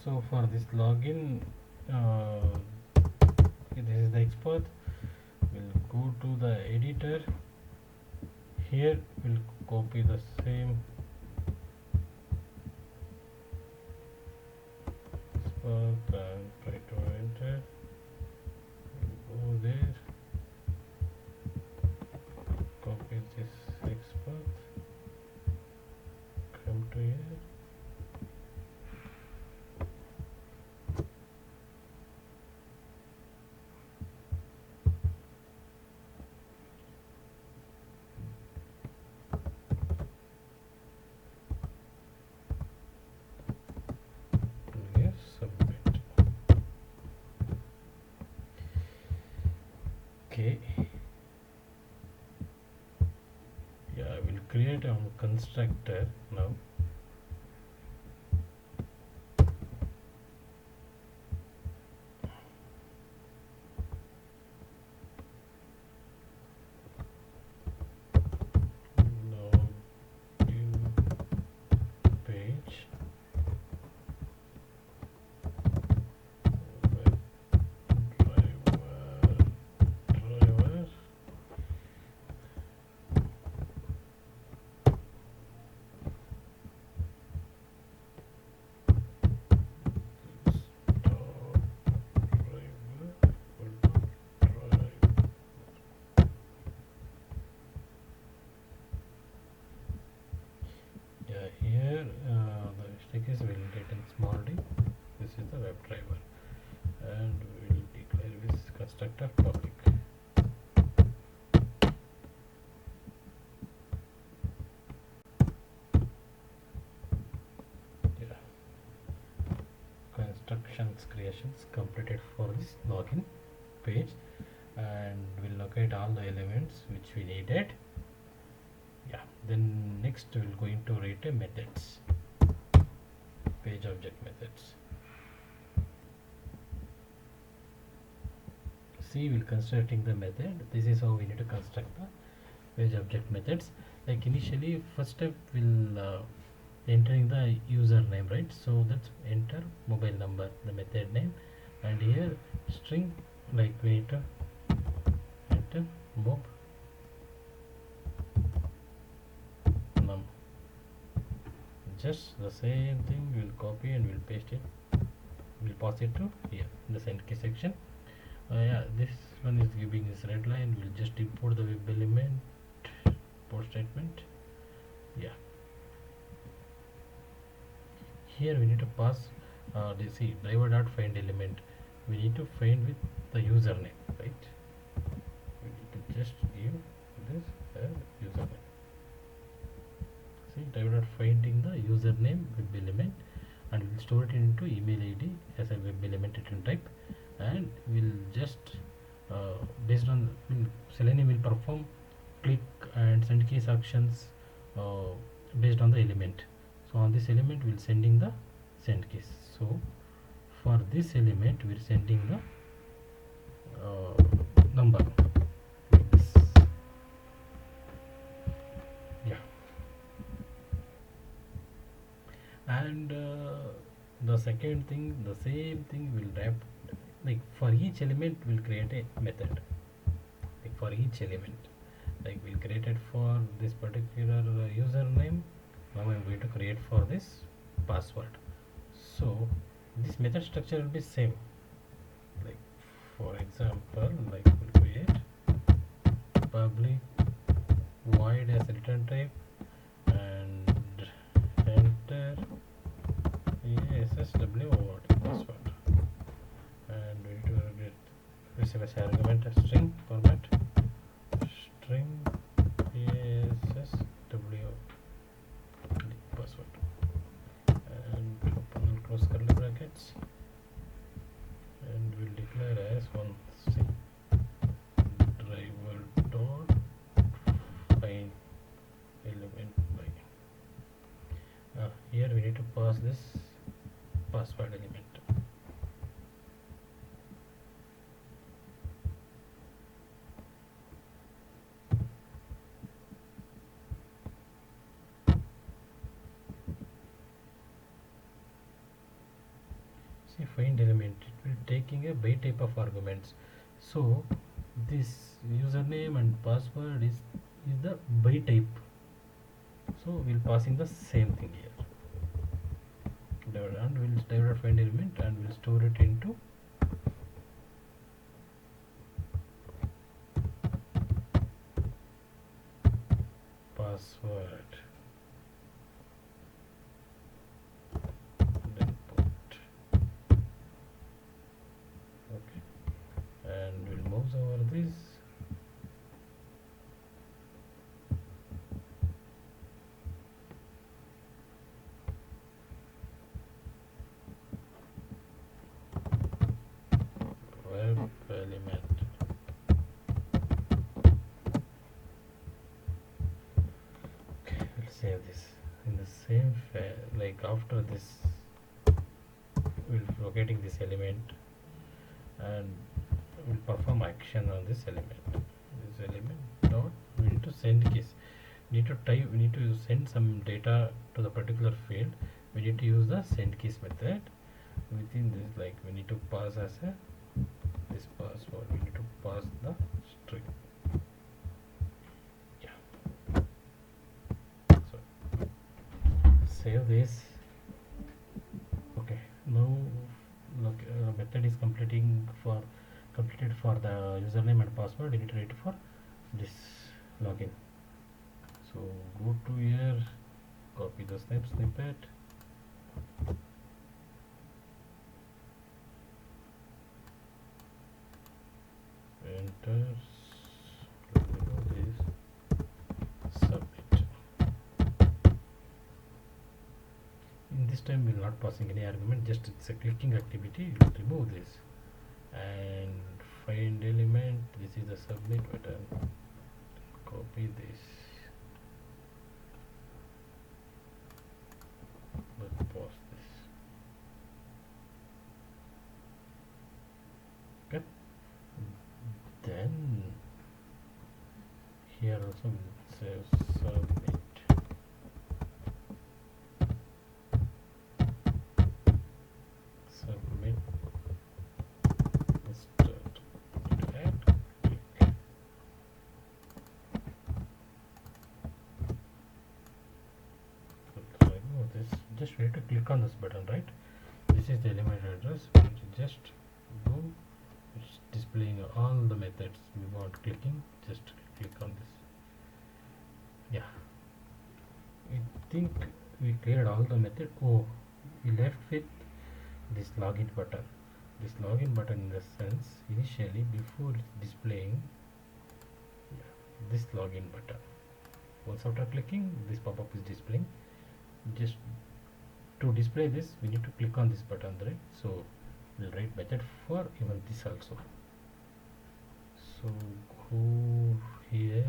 So for this login, this is the expert. We'll go to the editor. Here we'll copy the same expert and try to enter. We'll go there, copy this expert, come to here. Yes, submit. Okay. Yeah, I will create a constructor now. Login page. Web driver. Yeah, here the mistake is will written small d. This is the web driver, and we will declare this constructor public. Yeah, constructions creations completed for this login page, and we'll locate all the elements which we needed. Yeah, then next we're going to write a methods, page object methods. See, we're constructing the method. This is how we need to construct the page object methods. Like initially, first step will entering the username, right? So that's enter mobile number, the method name, and here string, like we need to enter mob num. Just the same thing, we'll copy and we'll paste it. We'll pass it to here in the send key section. Yeah, this one is giving this red line. We'll just import the web element, import statement. Yeah, here we need to pass see driver dot find element. We need to find with the username, right? We need to just give this username. See, driver dot finding the username web element, and we'll store it into email ID as a web element return type, and we'll just based on Selenium will perform click and send keys actions based on the element. So on this element we'll sending the send keys. So for this element we're sending the number like this. Yeah, and the second thing, the same thing will wrap, like for each element we'll create a method, like for each element, like we'll create it for this particular username. Now I'm going to create for this password. So this method structure will be same, like for example, like we'll create public void as return type and enter ASSW over password, and we need to receive as argument a string format, string ASSW password, and open and close curly brackets, and we'll declare as one C driver dot find element by. Here we need to pass this password element. see find element, it will taking a by type of arguments. So this username and password is the by type, so we'll passing the same thing here. And we'll divide find element and we'll store it into password, then put, okay, and we'll mouse over this. Web element, okay, let's save this in the same like after this we'll locating this element and we'll perform action on this element. This element dot, we need to send keys, need to type, we need to send some data to the particular field. We need to use the send keys method. Within this, like, we need to pass as a this password, we need to pass the string. Yeah, so save this. Okay, now look, method is completed for the username and password. You need to write for this login. So go to here, copy the snippet, enter, this, submit. In this time we will not passing any argument, just it's a clicking activity. We'll remove this and find element, this is the submit button, copy this, but pause this. Okay, then here also we'll say submit, submit, start, add, click. So remove this, just we have to click on this button, right? This is the element address. We need to just go, it's displaying all the methods we want clicking, just click on this. Yeah, I think we cleared all the method. Oh, we left with this login button. This login button, in the sense, initially before displaying, yeah, this login button, once after clicking, this pop-up is displaying. Just to display this, we need to click on this button, right? So we'll write method for even this also. So go here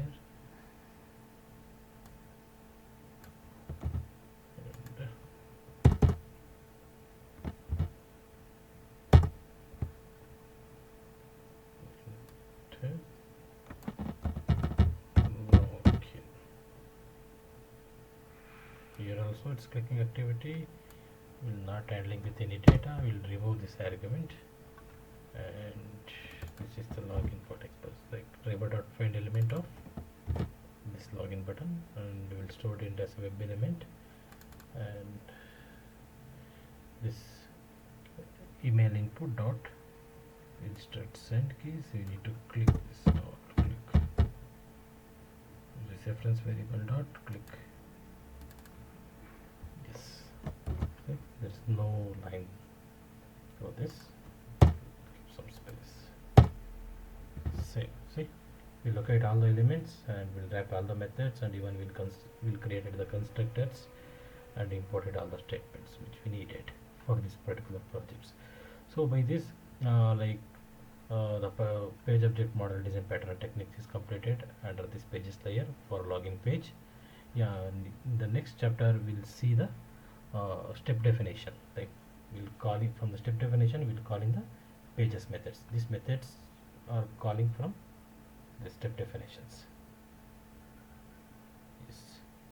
and login. Here also it's clicking activity, will not handling with any data. We'll remove this argument, and this is the login for express, like driver.find element of this login button, and we'll store it as a web element. And this email input dot instruct send keys, you need to click this dot, click this reference variable dot, click. Yes, okay. There's no line for this, some space. Save. See, we locate all the elements and we'll wrap all the methods, and even we'll create the constructors and imported all the statements which we needed for this particular projects. So by this, the page object model design pattern techniques is completed under this pages layer for login page. Yeah, in the next chapter we'll see the step definition. Like, we'll call it from the step definition, we'll call in the pages methods. These methods are calling from the step definitions.